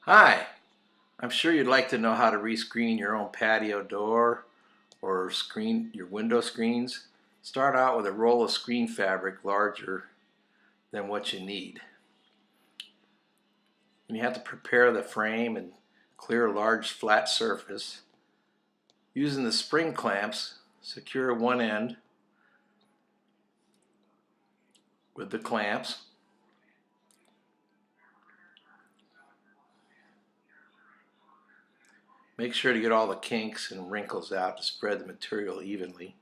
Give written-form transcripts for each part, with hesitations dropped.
Hi, I'm sure you'd like to know how to rescreen your own patio door or screen your window screens. Start out with a roll of screen fabric larger than what you need. And you have to prepare the frame and clear a large flat surface. Using the spring clamps, secure one end with the clamps. Make sure to get all the kinks and wrinkles out to spread the material evenly.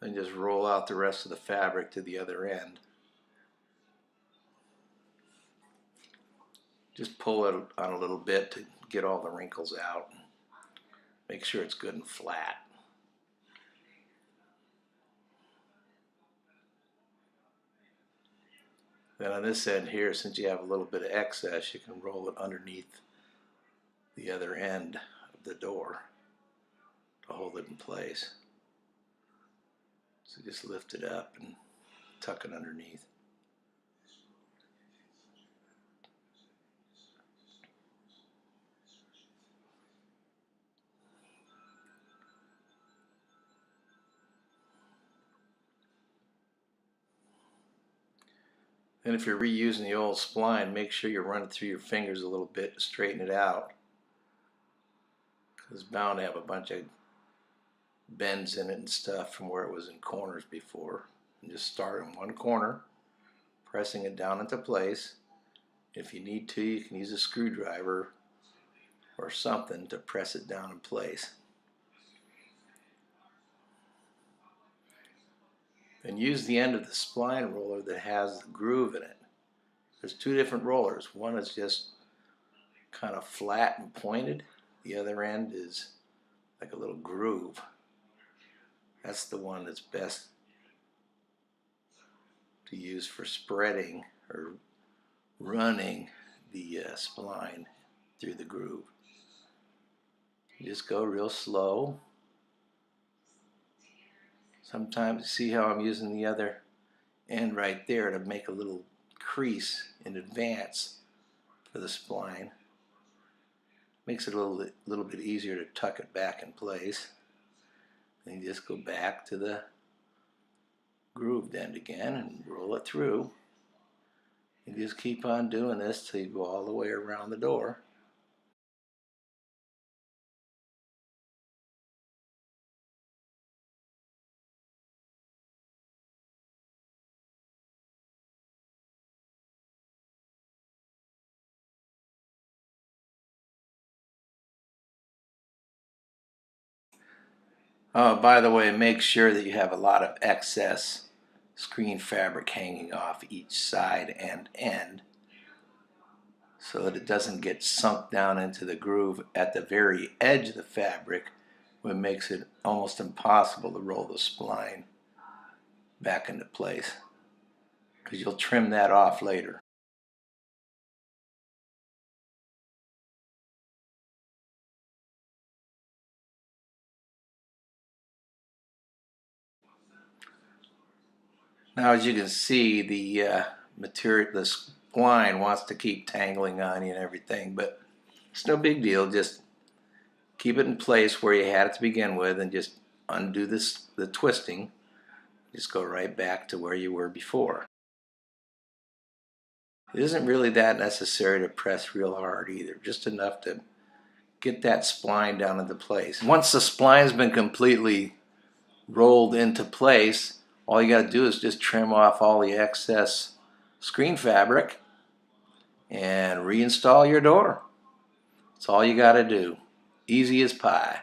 Then just roll out the rest of the fabric to the other end. Just pull it on a little bit to get all the wrinkles out. Make sure it's good and flat. Then on this end here, since you have a little bit of excess, you can roll it underneath the other end of the door to hold it in place. So just lift it up and tuck it underneath. And if you're reusing the old spline, make sure you run it through your fingers a little bit to straighten it out, because it's bound to have a bunch of bends in it and stuff from where it was in corners before. And just start in one corner, pressing it down into place. If you need to, you can use a screwdriver or something to press it down in place. Then use the end of the spline roller that has the groove in it. There's two different rollers. One is just kind of flat and pointed. The other end is like a little groove. That's the one that's best to use for spreading or running the spline through the groove. You just go real slow. Sometimes, see how I'm using the other end right there to make a little crease in advance for the spline. Makes it a little bit easier to tuck it back in place. Then you just go back to the grooved end again and roll it through. You just keep on doing this till you go all the way around the door. Oh, by the way, make sure that you have a lot of excess screen fabric hanging off each side and end so that it doesn't get sunk down into the groove at the very edge of the fabric, which makes it almost impossible to roll the spline back into place, because you'll trim that off later. Now, as you can see, the spline wants to keep tangling on you and everything, but it's no big deal. Just keep it in place where you had it to begin with, and just undo the twisting. Just go right back to where you were before. It isn't really that necessary to press real hard either, just enough to get that spline down into place. Once the spline's been completely rolled into place, all you got to do is just trim off all the excess screen fabric and reinstall your door. That's all you got to do. Easy as pie.